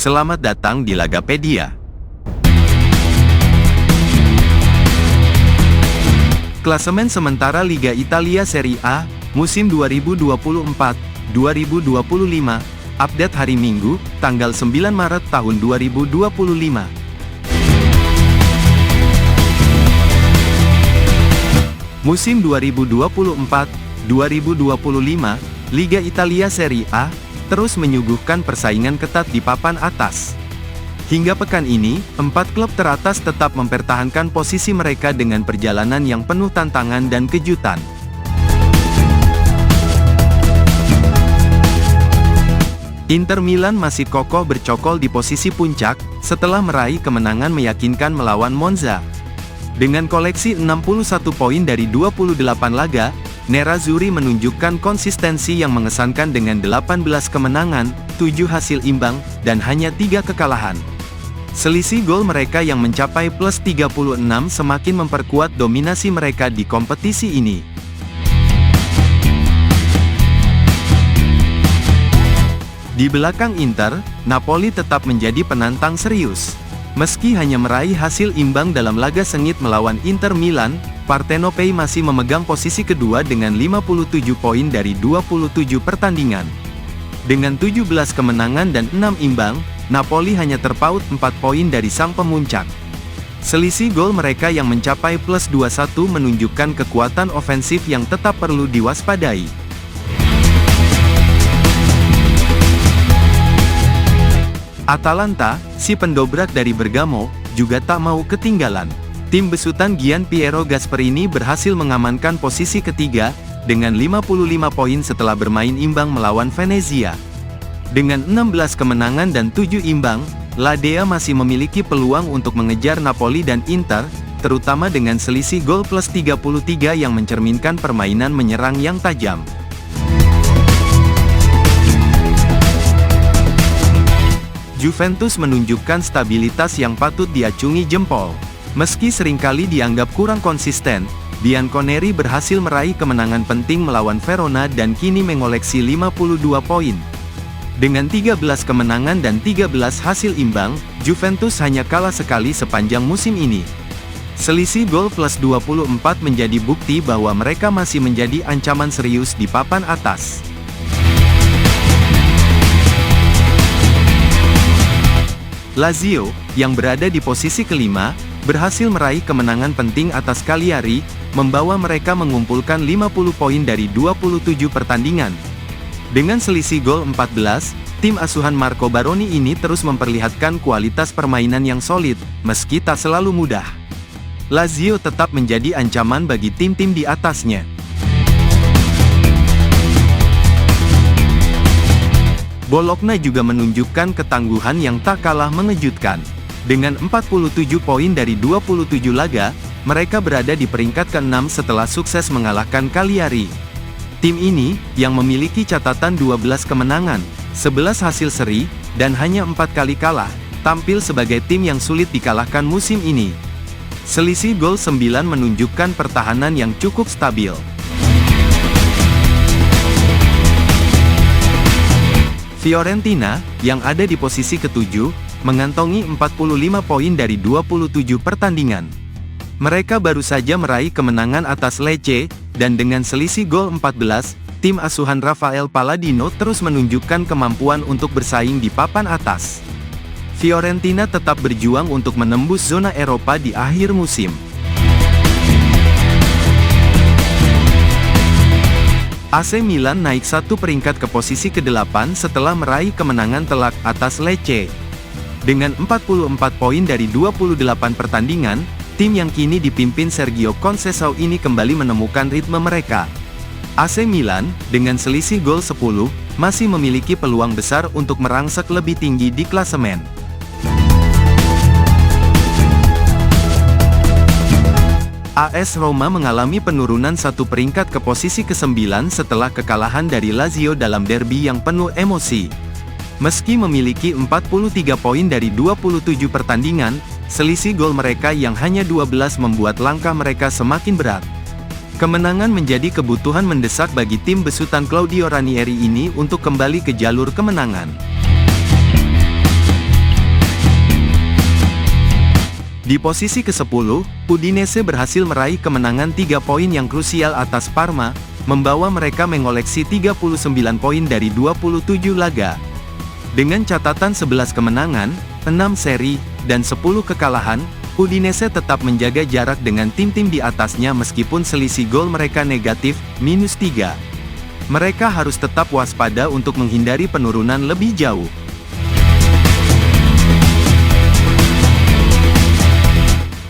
Selamat datang di Lagapedia. Klasemen sementara Liga Italia Serie A, musim 2024-2025, update hari Minggu, tanggal 9 Maret tahun 2025. Musim 2024-2025, Liga Italia Serie A, terus menyuguhkan persaingan ketat di papan atas. Hingga pekan ini, 4 klub teratas tetap mempertahankan posisi mereka dengan perjalanan yang penuh tantangan dan kejutan. Inter Milan masih kokoh bercokol di posisi puncak, setelah meraih kemenangan meyakinkan melawan Monza. Dengan koleksi 61 poin dari 28 laga, Nerazzurri menunjukkan konsistensi yang mengesankan dengan 18 kemenangan, 7 hasil imbang, dan hanya 3 kekalahan. Selisih gol mereka yang mencapai plus 36 semakin memperkuat dominasi mereka di kompetisi ini. Di belakang Inter, Napoli tetap menjadi penantang serius. Meski hanya meraih hasil imbang dalam laga sengit melawan Inter Milan, Partenopei masih memegang posisi kedua dengan 57 poin dari 27 pertandingan. Dengan 17 kemenangan dan 6 imbang, Napoli hanya terpaut 4 poin dari sang pemuncak. Selisih gol mereka yang mencapai plus 21 menunjukkan kekuatan ofensif yang tetap perlu diwaspadai. Atalanta, si pendobrak dari Bergamo, juga tak mau ketinggalan. Tim besutan Gianpiero Gasperini berhasil mengamankan posisi ketiga, dengan 55 poin setelah bermain imbang melawan Venezia. Dengan 16 kemenangan dan 7 imbang, La Dea masih memiliki peluang untuk mengejar Napoli dan Inter, terutama dengan selisih gol plus 33 yang mencerminkan permainan menyerang yang tajam. Juventus menunjukkan stabilitas yang patut diacungi jempol. Meski seringkali dianggap kurang konsisten, Bianconeri berhasil meraih kemenangan penting melawan Verona dan kini mengoleksi 52 poin. Dengan 13 kemenangan dan 13 hasil imbang, Juventus hanya kalah sekali sepanjang musim ini. Selisih gol plus 24 menjadi bukti bahwa mereka masih menjadi ancaman serius di papan atas. Lazio, yang berada di posisi kelima, berhasil meraih kemenangan penting atas Cagliari, membawa mereka mengumpulkan 50 poin dari 27 pertandingan. Dengan selisih gol 14, tim asuhan Marco Baroni ini terus memperlihatkan kualitas permainan yang solid, meski tak selalu mudah. Lazio tetap menjadi ancaman bagi tim-tim di atasnya. Bologna juga menunjukkan ketangguhan yang tak kalah mengejutkan. Dengan 47 poin dari 27 laga, mereka berada di peringkat ke-6 setelah sukses mengalahkan Cagliari. Tim ini, yang memiliki catatan 12 kemenangan, 11 hasil seri, dan hanya 4 kali kalah, tampil sebagai tim yang sulit dikalahkan musim ini. Selisih gol 9 menunjukkan pertahanan yang cukup stabil. Fiorentina, yang ada di posisi ke-7, mengantongi 45 poin dari 27 pertandingan. Mereka baru saja meraih kemenangan atas Lecce, dan dengan selisih gol 14, tim asuhan Rafael Palladino terus menunjukkan kemampuan untuk bersaing di papan atas. Fiorentina tetap berjuang untuk menembus zona Eropa di akhir musim. AC Milan naik 1 peringkat ke posisi ke-8 setelah meraih kemenangan telak atas Lecce. Dengan 44 poin dari 28 pertandingan, tim yang kini dipimpin Sergio Conceição ini kembali menemukan ritme mereka. AC Milan, dengan selisih gol 10, masih memiliki peluang besar untuk merangsek lebih tinggi di klasemen. AS Roma mengalami penurunan 1 peringkat ke posisi ke-9 setelah kekalahan dari Lazio dalam derby yang penuh emosi. Meski memiliki 43 poin dari 27 pertandingan, selisih gol mereka yang hanya 12 membuat langkah mereka semakin berat. Kemenangan menjadi kebutuhan mendesak bagi tim besutan Claudio Ranieri ini untuk kembali ke jalur kemenangan. Di posisi ke-10, Udinese berhasil meraih kemenangan 3 poin yang krusial atas Parma, membawa mereka mengoleksi 39 poin dari 27 laga. Dengan catatan 11 kemenangan, 6 seri, dan 10 kekalahan, Udinese tetap menjaga jarak dengan tim-tim di atasnya meskipun selisih gol mereka negatif, -3. Mereka harus tetap waspada untuk menghindari penurunan lebih jauh.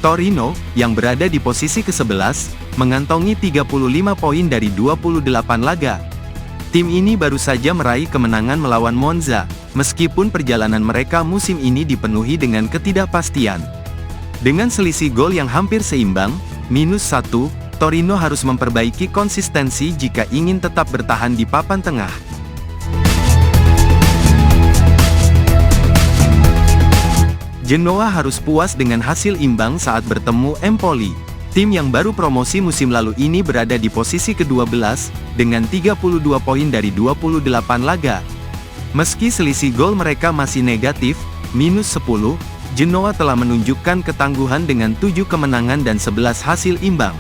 Torino, yang berada di posisi ke-11, mengantongi 35 poin dari 28 laga. Tim ini baru saja meraih kemenangan melawan Monza, meskipun perjalanan mereka musim ini dipenuhi dengan ketidakpastian. Dengan selisih gol yang hampir seimbang, -1, Torino harus memperbaiki konsistensi jika ingin tetap bertahan di papan tengah. Genoa harus puas dengan hasil imbang saat bertemu Empoli. Tim yang baru promosi musim lalu ini berada di posisi ke-12, dengan 32 poin dari 28 laga. Meski selisih gol mereka masih negatif, -10, Genoa telah menunjukkan ketangguhan dengan 7 kemenangan dan 11 hasil imbang.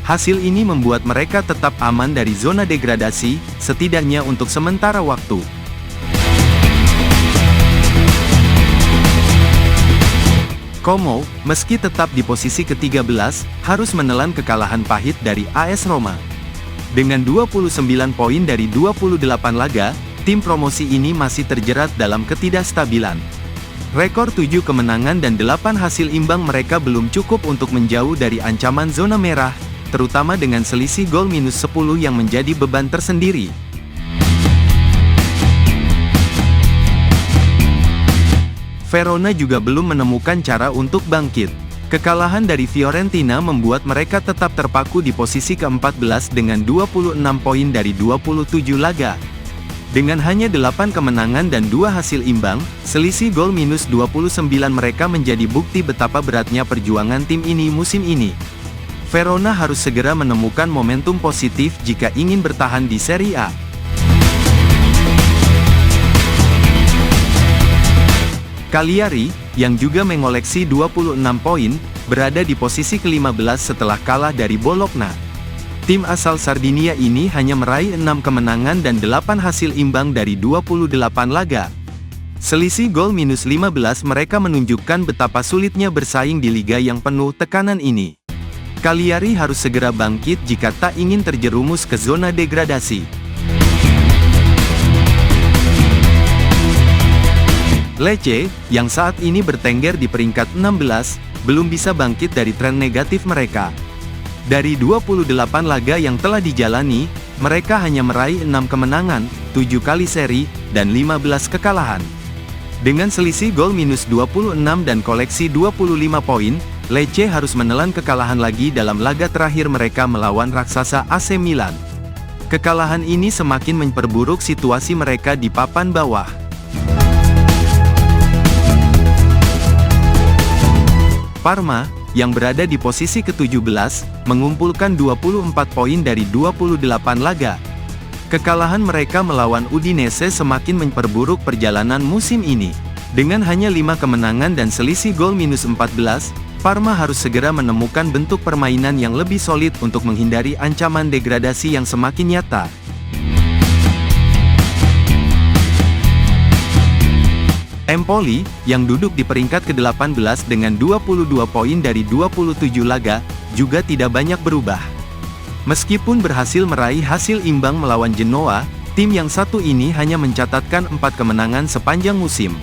Hasil ini membuat mereka tetap aman dari zona degradasi, setidaknya untuk sementara waktu. Como, meski tetap di posisi ke-13, harus menelan kekalahan pahit dari AS Roma. Dengan 29 poin dari 28 laga, tim promosi ini masih terjerat dalam ketidakstabilan. Rekor 7 kemenangan dan 8 hasil imbang mereka belum cukup untuk menjauh dari ancaman zona merah, terutama dengan selisih gol -10 yang menjadi beban tersendiri. Verona juga belum menemukan cara untuk bangkit. Kekalahan dari Fiorentina membuat mereka tetap terpaku di posisi ke-14 dengan 26 poin dari 27 laga. Dengan hanya 8 kemenangan dan 2 hasil imbang, selisih gol -29 mereka menjadi bukti betapa beratnya perjuangan tim ini musim ini. Verona harus segera menemukan momentum positif jika ingin bertahan di Serie A. Cagliari, yang juga mengoleksi 26 poin, berada di posisi ke-15 setelah kalah dari Bologna. Tim asal Sardinia ini hanya meraih 6 kemenangan dan 8 hasil imbang dari 28 laga. Selisih gol -15 mereka menunjukkan betapa sulitnya bersaing di liga yang penuh tekanan ini. Cagliari harus segera bangkit jika tak ingin terjerumus ke zona degradasi. Lecce, yang saat ini bertengger di peringkat 16, belum bisa bangkit dari tren negatif mereka. Dari 28 laga yang telah dijalani, mereka hanya meraih 6 kemenangan, 7 kali seri, dan 15 kekalahan. Dengan selisih gol -26 dan koleksi 25 poin, Lecce harus menelan kekalahan lagi dalam laga terakhir mereka melawan raksasa AC Milan. Kekalahan ini semakin memperburuk situasi mereka di papan bawah. Parma, yang berada di posisi ke-17, mengumpulkan 24 poin dari 28 laga. Kekalahan mereka melawan Udinese semakin memperburuk perjalanan musim ini. Dengan hanya 5 kemenangan dan selisih gol -14, Parma harus segera menemukan bentuk permainan yang lebih solid untuk menghindari ancaman degradasi yang semakin nyata. Empoli, yang duduk di peringkat ke-18 dengan 22 poin dari 27 laga, juga tidak banyak berubah. Meskipun berhasil meraih hasil imbang melawan Genoa, tim yang satu ini hanya mencatatkan 4 kemenangan sepanjang musim.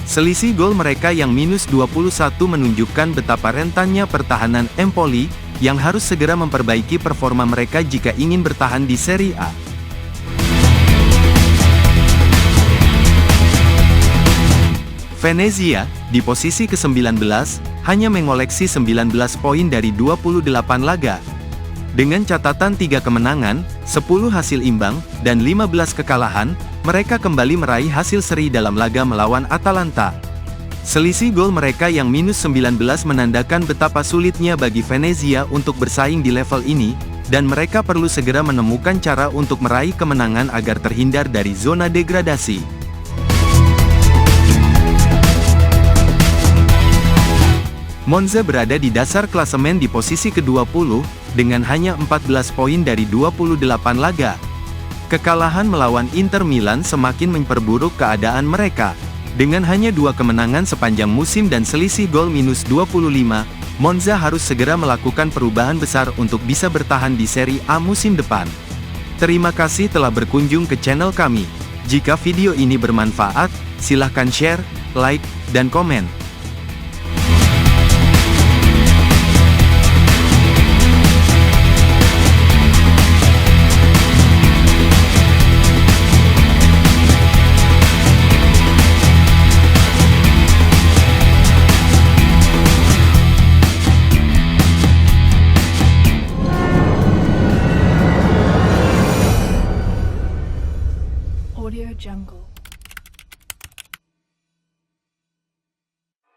Selisih gol mereka yang -21 menunjukkan betapa rentannya pertahanan Empoli, yang harus segera memperbaiki performa mereka jika ingin bertahan di Serie A. Venezia, di posisi ke-19, hanya mengoleksi 19 poin dari 28 laga. Dengan catatan 3 kemenangan, 10 hasil imbang, dan 15 kekalahan, mereka kembali meraih hasil seri dalam laga melawan Atalanta. Selisih gol mereka yang -19 menandakan betapa sulitnya bagi Venezia untuk bersaing di level ini, dan mereka perlu segera menemukan cara untuk meraih kemenangan agar terhindar dari zona degradasi. Monza berada di dasar klasemen di posisi ke-20, dengan hanya 14 poin dari 28 laga. Kekalahan melawan Inter Milan semakin memperburuk keadaan mereka. Dengan hanya 2 kemenangan sepanjang musim dan selisih gol minus 25, Monza harus segera melakukan perubahan besar untuk bisa bertahan di Serie A musim depan. Terima kasih telah berkunjung ke channel kami. Jika video ini bermanfaat, silahkan share, like, dan komen.